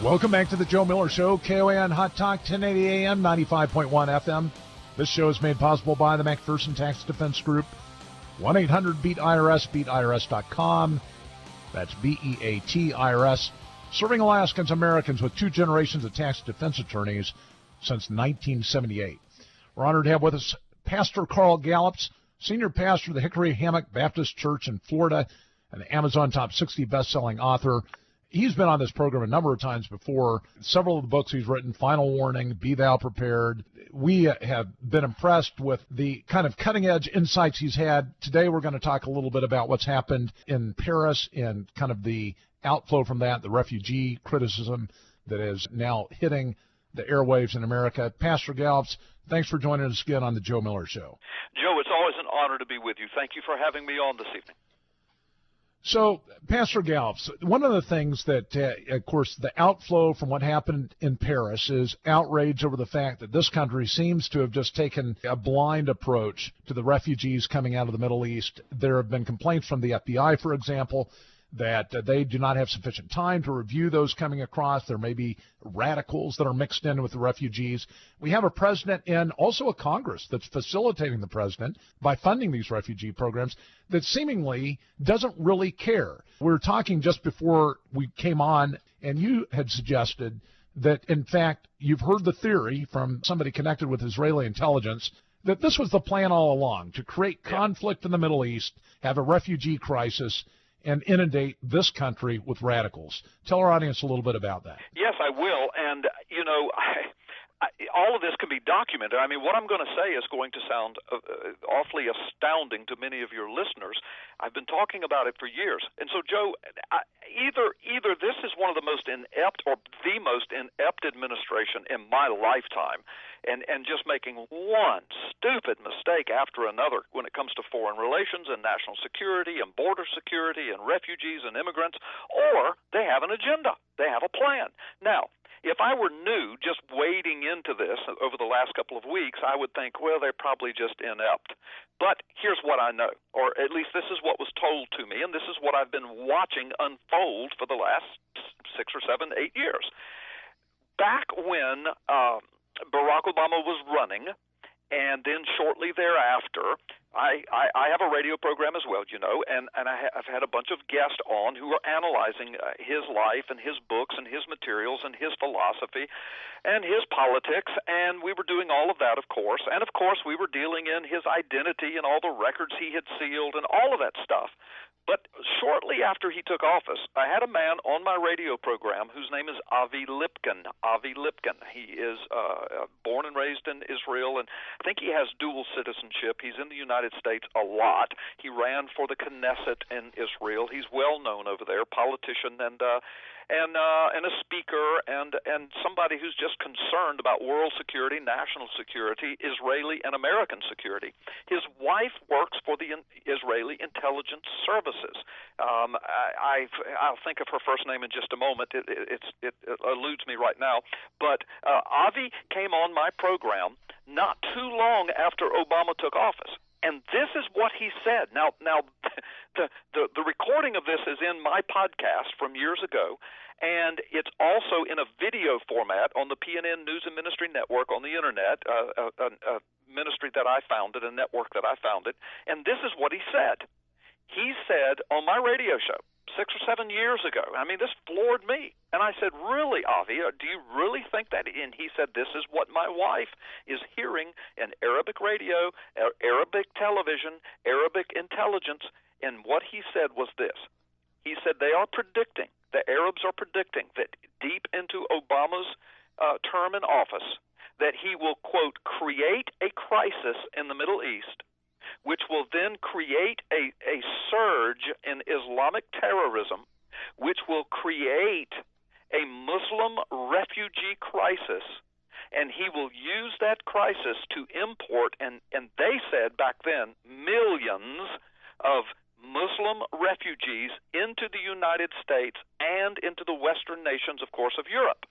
Welcome back to the Joe Miller Show, KOAN Hot Talk, 1080 AM, 95.1 FM. This show is made possible by the McPherson Tax Defense Group. 1-800-BEAT-IRS, BeatIRS.com. That's BEAT-IRS. Serving Alaskans, Americans with 2 generations of tax defense attorneys since 1978. We're honored to have with us Pastor Carl Gallups, senior pastor of the Hickory Hammock Baptist Church in Florida, an Amazon Top 60 best-selling author. He's been on this program a number of times before. Several of the books he's written, Final Warning, Be Thou Prepared. We have been impressed with the kind of cutting-edge insights he's had. Today we're going to talk a little bit about what's happened in Paris and kind of the outflow from that, the refugee criticism that is now hitting the airwaves in America. Pastor Gallups, thanks for joining us again on the Joe Miller Show. Joe, it's always an honor to be with you. Thank you for having me on this evening. So, Pastor Gallups, one of the things that, of course, the outflow from what happened in Paris is outrage over the fact that this country seems to have just taken a blind approach to the refugees coming out of the Middle East. There have been complaints from the FBI, for example, that they do not have sufficient time to review those coming across. There may be radicals that are mixed in with the refugees. We have a president and also a Congress that's facilitating the president by funding these refugee programs that seemingly doesn't really care. We were talking just before we came on, and you had suggested that, in fact, you've heard the theory from somebody connected with Israeli intelligence that this was the plan all along, to create conflict in the Middle East, have a refugee crisis, and inundate this country with radicals. Tell our audience a little bit about that. Yes, I will. And, you know, all of this can be documented. I mean, what I'm going to say is going to sound awfully astounding to many of your listeners. I've been talking about it for years. And so, Joe, either this is one of the most inept or the most inept administration in my lifetime, and just making one stupid mistake after another when it comes to foreign relations and national security and border security and refugees and immigrants, or they have an agenda. They have a plan. Now, if I were new, just wading into this over the last couple of weeks, I would think, well, they're probably just inept. But here's what I know, or at least this is what was told to me, and this is what I've been watching unfold for the last 6 or 7, 8 years. Back when Barack Obama was running, and then shortly thereafter, I have a radio program as well, you know, and I've had a bunch of guests on who are analyzing his life and his books and his materials and his philosophy and his politics, and we were doing all of that, of course. And, of course, we were dealing in his identity and all the records he had sealed and all of that stuff. But shortly after he took office, I had a man on my radio program whose name is Avi Lipkin. Avi Lipkin. He is born and raised in Israel, and I think he has dual citizenship. He's in the United States a lot. He ran for the Knesset in Israel. He's well known over there, politician and a speaker and somebody who's just concerned about world security, national security, Israeli and American security. His wife works for the Israeli intelligence services. I'll think of her first name in just a moment. It eludes me right now. But Avi came on my program not too long after Obama took office. And this is what he said. Now, the recording of this is in my podcast from years ago, and it's also in a video format on the PNN News and Ministry Network on the Internet, a ministry that I founded, a network that I founded. And this is what he said. He said on my radio show 6 or 7 years ago, I mean, this floored me. And I said, really, Avi, do you really think that? And he said, this is what my wife is hearing in Arabic radio, Arabic television, Arabic intelligence. And what he said was this. He said they are predicting, the Arabs are predicting that deep into Obama's term in office, that he will, quote, create a crisis in the Middle East, which will then create a surge in Islamic terrorism, which will create a Muslim refugee crisis, and he will use that crisis to import, and they said back then, millions of Muslim refugees into the United States and into the Western nations, of course, of Europe.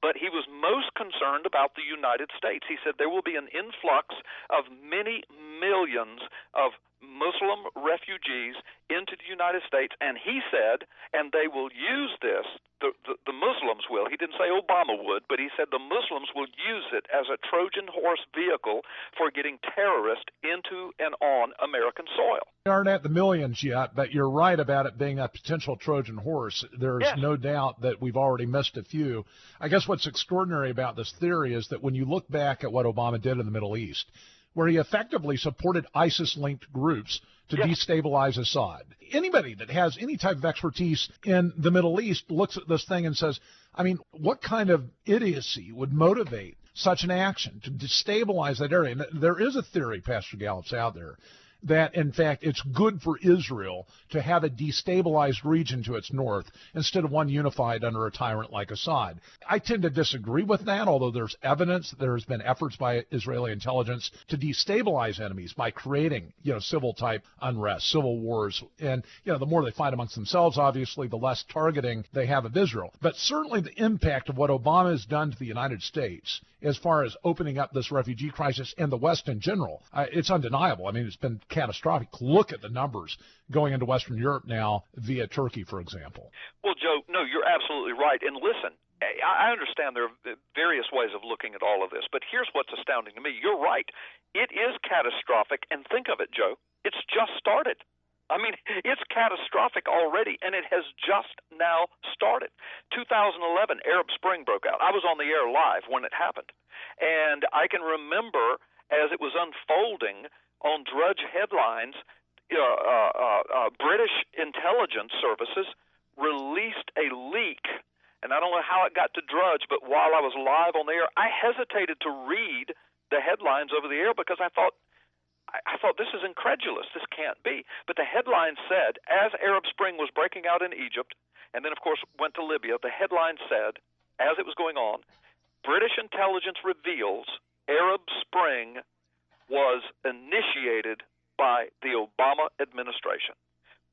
But he was most concerned about the United States. He said there will be an influx of many millions of Muslim refugees into the United States, and he said, and they will use this, the Muslims will. He didn't say Obama would, but he said the Muslims will use it as a Trojan horse vehicle for getting terrorists into and on American soil. We aren't at the millions yet, but you're right about it being a potential Trojan horse. There's no doubt that we've already missed a few. I guess what's extraordinary about this theory is that when you look back at what Obama did in the Middle East, where he effectively supported ISIS-linked groups to destabilize Assad. Anybody that has any type of expertise in the Middle East looks at this thing and says, I mean, what kind of idiocy would motivate such an action to destabilize that area? And there is a theory, Pastor Gallups, out there that, in fact, it's good for Israel to have a destabilized region to its north instead of one unified under a tyrant like Assad. I tend to disagree with that, although there's evidence that there's been efforts by Israeli intelligence to destabilize enemies by creating, civil-type unrest, civil wars. And, the more they fight amongst themselves, obviously, the less targeting they have of Israel. But certainly the impact of what Obama has done to the United States as far as opening up this refugee crisis and the West in general, it's undeniable. I mean, it's been catastrophic. Look at the numbers going into Western Europe now via Turkey, for example. Well, Joe, no, you're absolutely right. And listen, I understand there are various ways of looking at all of this, but here's what's astounding to me. You're right. It is catastrophic, and think of it, Joe. It's just started. I mean, it's catastrophic already, and it has just now started. 2011, Arab Spring broke out. I was on the air live when it happened, and I can remember as it was unfolding on Drudge headlines, British intelligence services released a leak, and I don't know how it got to Drudge, but while I was live on the air, I hesitated to read the headlines over the air because I thought this is incredulous. This can't be. But the headline said, as Arab Spring was breaking out in Egypt, and then, of course, went to Libya, the headline said, as it was going on, British intelligence reveals Arab Spring was initiated by the Obama administration.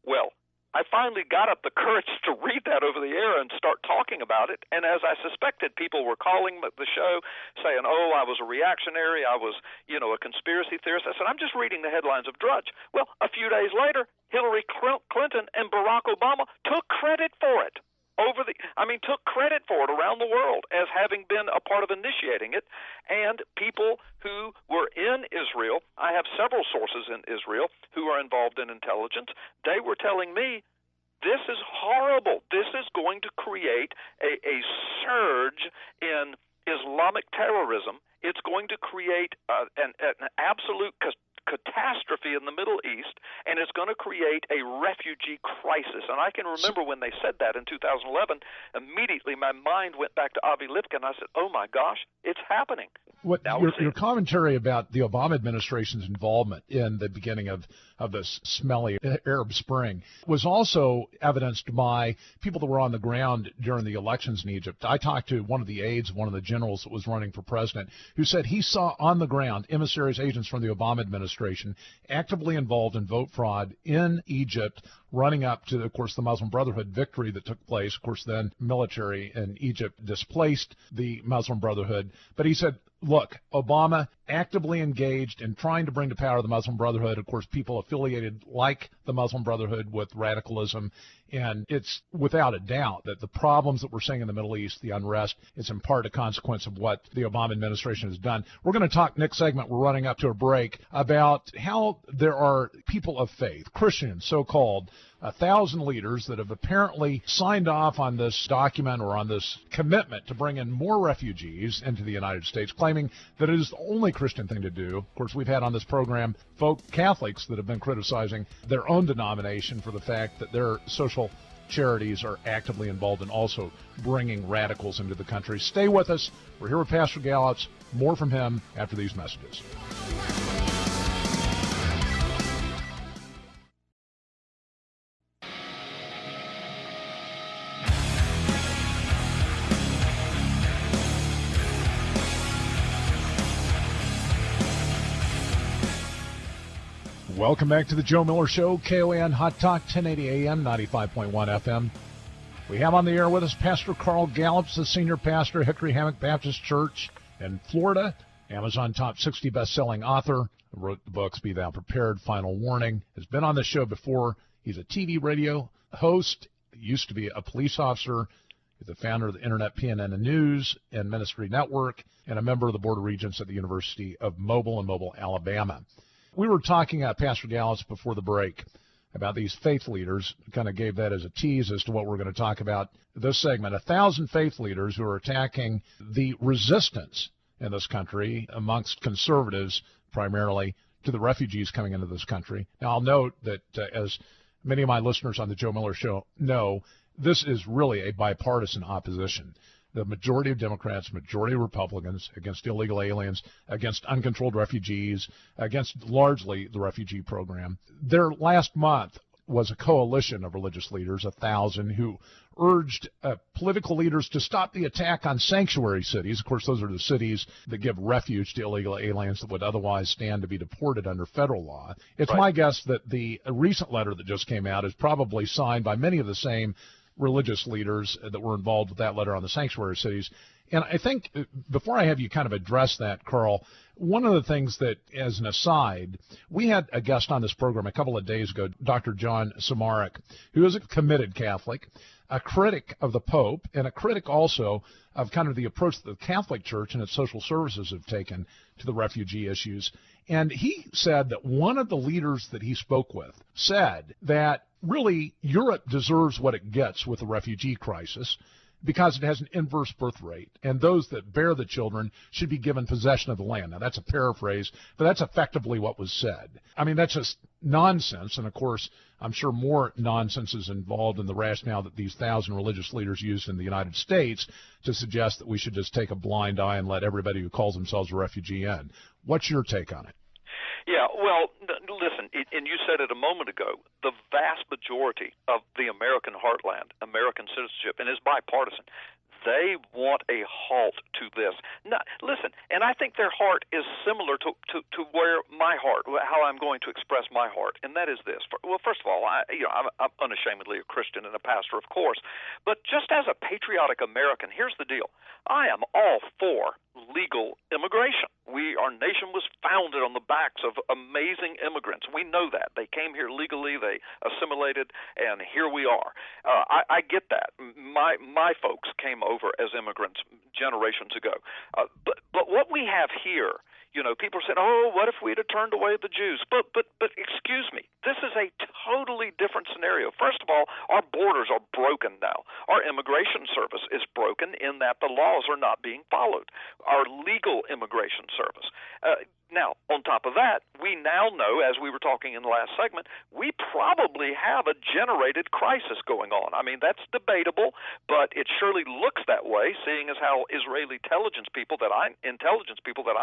Well, I finally got up the courage to read that over the air and start talking about it. And as I suspected, people were calling the show saying, oh, I was a reactionary, I was, a conspiracy theorist. I said, I'm just reading the headlines of Drudge. Well, a few days later, Hillary Clinton and Barack Obama took credit for it. Took credit for it around the world as having been a part of initiating it. And people who were in Israel, I have several sources in Israel who are involved in intelligence, they were telling me, this is horrible. This is going to create a surge in Islamic terrorism. It's going to create an absolute catastrophe in the Middle East, and it's going to create a refugee crisis. And I can remember when they said that in 2011, immediately my mind went back to Avi Lipkin. I said, oh, my gosh, it's happening. Your commentary about the Obama administration's involvement in the beginning of this smelly Arab Spring was also evidenced by people that were on the ground during the elections in Egypt. I talked to one of the aides, one of the generals that was running for president, who said he saw on the ground emissaries, agents from the Obama administration actively involved in vote fraud in Egypt, running up to, of course, the Muslim Brotherhood victory that took place. Of course, then military in Egypt displaced the Muslim Brotherhood. But he said, look, Obama actively engaged in trying to bring to power the Muslim Brotherhood. Of course, people affiliated like the Muslim Brotherhood with radicalism. And it's without a doubt that the problems that we're seeing in the Middle East, the unrest, is in part a consequence of what the Obama administration has done. We're going to talk next segment, we're running up to a break, about how there are people of faith, Christians, so-called, 1,000 leaders that have apparently signed off on this document or on this commitment to bring in more refugees into the United States, claiming that it is the only Christian thing to do. Of course, we've had on this program Catholics that have been criticizing their own denomination for the fact that their social charities are actively involved in also bringing radicals into the country. Stay with us. We're here with Pastor Gallups. More from him after these messages. Welcome back to the Joe Miller Show, KOAN Hot Talk, 1080 AM, 95.1 FM. We have on the air with us Pastor Carl Gallups, the senior pastor at Hickory Hammock Baptist Church in Florida, Amazon Top 60 best-selling author, wrote the books Be Thou Prepared, Final Warning, has been on this show before. He's a TV radio host, used to be a police officer, He's the founder of the Internet PNN News and Ministry Network and a member of the Board of Regents at the University of Mobile in Mobile, Alabama. We were talking at Pastor Gallups before the break about these faith leaders, kind of gave that as a tease as to what we're going to talk about this segment. 1,000 faith leaders who are attacking the resistance in this country amongst conservatives, primarily, to the refugees coming into this country. Now, I'll note that, as many of my listeners on the Joe Miller Show know, this is really a bipartisan opposition. The majority of Democrats, majority of Republicans against illegal aliens, against uncontrolled refugees, against largely the refugee program. Their last month was a coalition of religious leaders, 1,000, who urged political leaders to stop the attack on sanctuary cities. Of course, those are the cities that give refuge to illegal aliens that would otherwise stand to be deported under federal law. It's my guess that the recent letter that just came out is probably signed by many of the same religious leaders that were involved with that letter on the sanctuary cities. And I think before I have you kind of address that, Carl, one of the things that, as an aside, we had a guest on this program a couple of days ago, Dr. John Samarik, who is a committed Catholic, a critic of the Pope, and a critic also of kind of the approach that the Catholic Church and its social services have taken to the refugee issues. And he said that one of the leaders that he spoke with said that really Europe deserves what it gets with the refugee crisis because it has an inverse birth rate, and those that bear the children should be given possession of the land. Now, that's a paraphrase, but that's effectively what was said. I mean, that's just nonsense, and of course, I'm sure more nonsense is involved in the rationale that these 1,000 religious leaders used in the United States to suggest that we should just take a blind eye and let everybody who calls themselves a refugee in. What's your take on it? Yeah, well, listen, and you said it a moment ago, the vast majority of the American heartland, American citizenship, and is bipartisan, they want a halt to this. Now, listen, and I think their heart is similar to where my heart, how I'm going to express my heart, and that is this. Well, first of all, I'm unashamedly a Christian and a pastor, of course, but just as a patriotic American, here's the deal. I am all for legal immigration. Our nation was founded on the backs of amazing immigrants. We know that. They came here legally, they assimilated, and here we are. I get that. My folks came over as immigrants generations ago. But what we have here, people said, oh, what if we'd have turned away the Jews? But excuse me, this is a totally different scenario. First of all, our borders are broken now. Our immigration service is broken in that the laws are not being followed. Our legal immigration service. Now, on top of that, we now know, as we were talking in the last segment, we probably have a generated crisis going on. I mean, that's debatable, but it surely looks that way, seeing as how Israeli intelligence people that I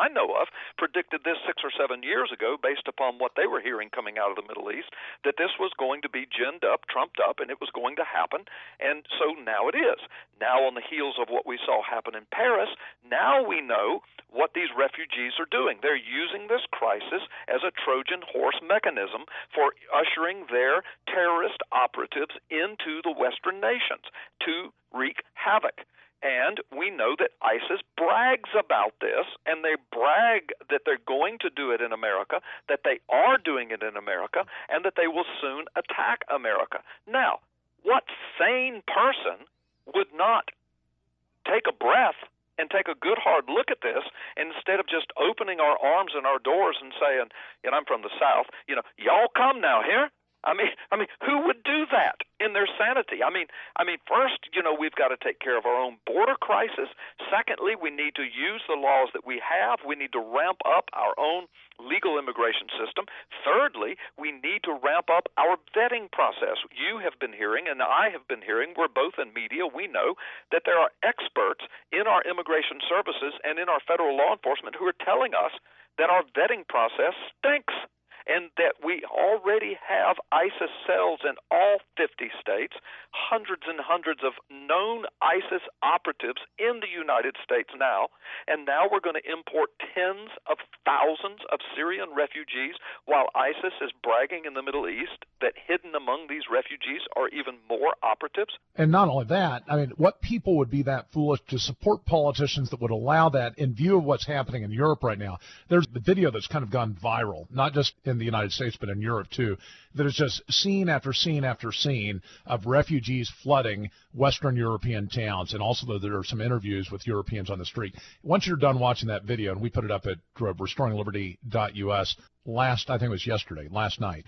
know of predicted this 6 or 7 years ago, based upon what they were hearing coming out of the Middle East, that this was going to be ginned up, trumped up, and it was going to happen. And so now it is. Now, on the heels of what we saw happen in Paris, now we know what these refugees are doing. They're using this crisis as a Trojan horse mechanism for ushering their terrorist operatives into the Western nations to wreak havoc. And we know that ISIS brags about this, and they brag that they're going to do it in America, that they are doing it in America, and that they will soon attack America. Now, what sane person would not take a breath and take a good hard look at this, instead of just opening our arms and our doors and saying, I'm from the South, y'all come now here? I mean, who would do that in their sanity? I mean, first, we've got to take care of our own border crisis. Secondly, we need to use the laws that we have. We need to ramp up our own legal immigration system. Thirdly, we need to ramp up our vetting process. You have been hearing, and I have been hearing, we're both in media, we know that there are experts in our immigration services and in our federal law enforcement who are telling us that our vetting process stinks, and that we already have ISIS cells in all 50 states, hundreds and hundreds of known ISIS operatives in the United States now, and now we're going to import tens of thousands of Syrian refugees while ISIS is bragging in the Middle East that hidden among these refugees are even more operatives. And not only that, I mean, what people would be that foolish to support politicians that would allow that in view of what's happening in Europe right now? There's the video that's kind of gone viral, not just in in the United States, but in Europe too, that is just scene after scene after scene of refugees flooding Western European towns. And also, though, there are some interviews with Europeans on the street. Once you're done watching that video, and we put it up at restoringliberty.us last night,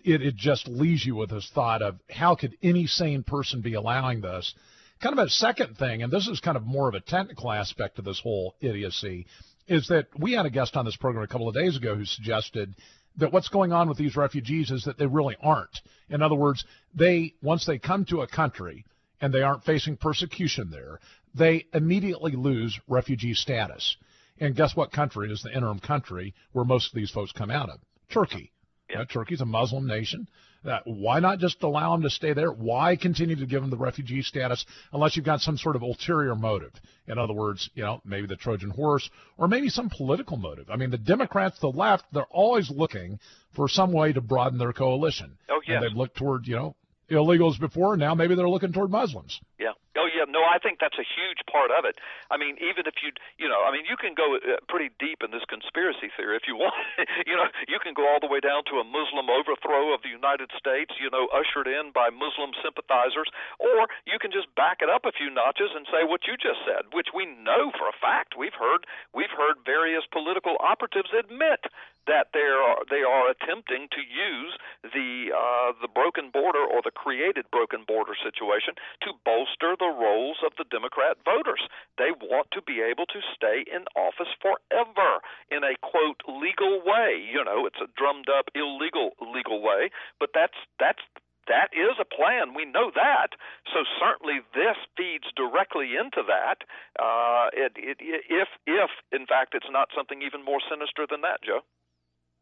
it just leaves you with this thought of how could any sane person be allowing this? Kind of a second thing, and this is kind of more of a technical aspect of this whole idiocy, is that we had a guest on this program a couple of days ago who suggested that what's going on with these refugees is that they really aren't. In other words, once they come to a country and they aren't facing persecution there, they immediately lose refugee status. And guess what country is the interim country where most of these folks come out of? Turkey. Yeah. Turkey's a Muslim nation. Why not just allow them to stay there? Why continue to give them the refugee status unless you've got some sort of ulterior motive? In other words, maybe the Trojan Horse or maybe some political motive. I mean, the Democrats, the left, they're always looking for some way to broaden their coalition. Oh, yes. And they've looked toward, illegals before. Now maybe they're looking toward Muslims. Yeah. Oh, yeah. No, I think that's a huge part of it. I mean, even if you can go pretty deep in this conspiracy theory if you want. You can go all the way down to a Muslim overthrow of the United States, ushered in by Muslim sympathizers, or you can just back it up a few notches and say what you just said, which we know for a fact. We've heard various political operatives admit that they are attempting to use the broken border or the created broken border situation to bolster the roles of the Democrat voters. They want to be able to stay in office forever in a, quote, legal way. It's a drummed up illegal way, but that is a plan. We know that. So certainly this feeds directly into that. If in fact it's not something even more sinister than that, Joe.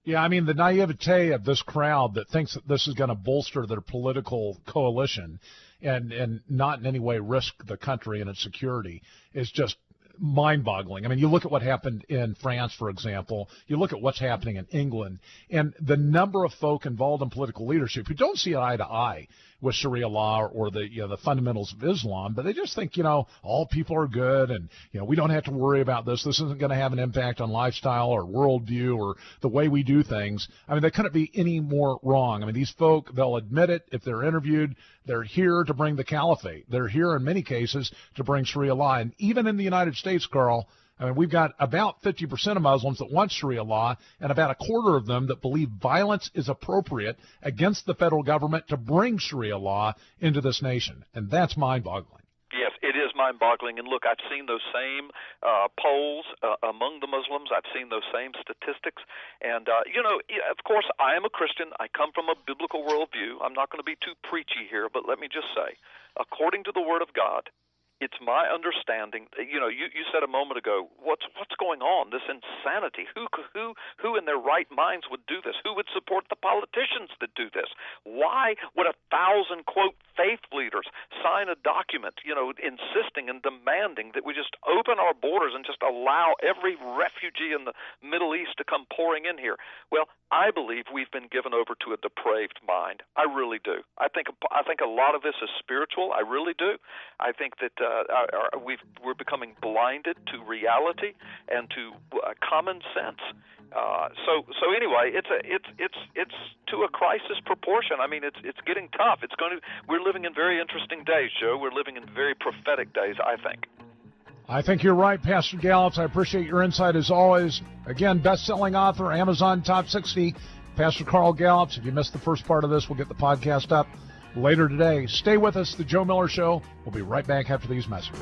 Yeah, I mean, the naivete of this crowd that thinks that this is going to bolster their political coalition and not in any way risk the country and its security is just mind-boggling. I mean, you look at what happened in France, for example. You look at what's happening in England, and the number of folk involved in political leadership who don't see eye to eye with Sharia law or the fundamentals of Islam, but they just think, all people are good and, we don't have to worry about this. This isn't going to have an impact on lifestyle or worldview or the way we do things. I mean, they couldn't be any more wrong. I mean, these folk, they'll admit it if they're interviewed. They're here to bring the caliphate. They're here in many cases to bring Sharia law. And even in the United States, Carl, I mean, we've got about 50% of Muslims that want Sharia law and about a quarter of them that believe violence is appropriate against the federal government to bring Sharia law into this nation. And that's mind-boggling. Yes, it is mind-boggling. And look, I've seen those same polls among the Muslims. I've seen those same statistics. And, of course, I am a Christian. I come from a biblical worldview. I'm not going to be too preachy here, but let me just say, according to the Word of God, it's my understanding. You said a moment ago, what's going on? This insanity. Who in their right minds would do this? Who would support the politicians that do this? Why would 1,000 quote faith leaders sign a document, insisting and demanding that we just open our borders and just allow every refugee in the Middle East to come pouring in here? Well, I believe we've been given over to a depraved mind. I really do. I think a lot of this is spiritual. I really do. I think that we're becoming blinded to reality and to common sense. So anyway, it's to a crisis proportion. I mean, it's getting tough. We're living in very interesting days, Joe. We're living in very prophetic days, I think. I think you're right, Pastor Gallups. I appreciate your insight as always. Again, best-selling author, Amazon Top 60, Pastor Carl Gallups. If you missed the first part of this, we'll get the podcast up later today. Stay with us, The Joe Miller Show. We'll be right back after these messages.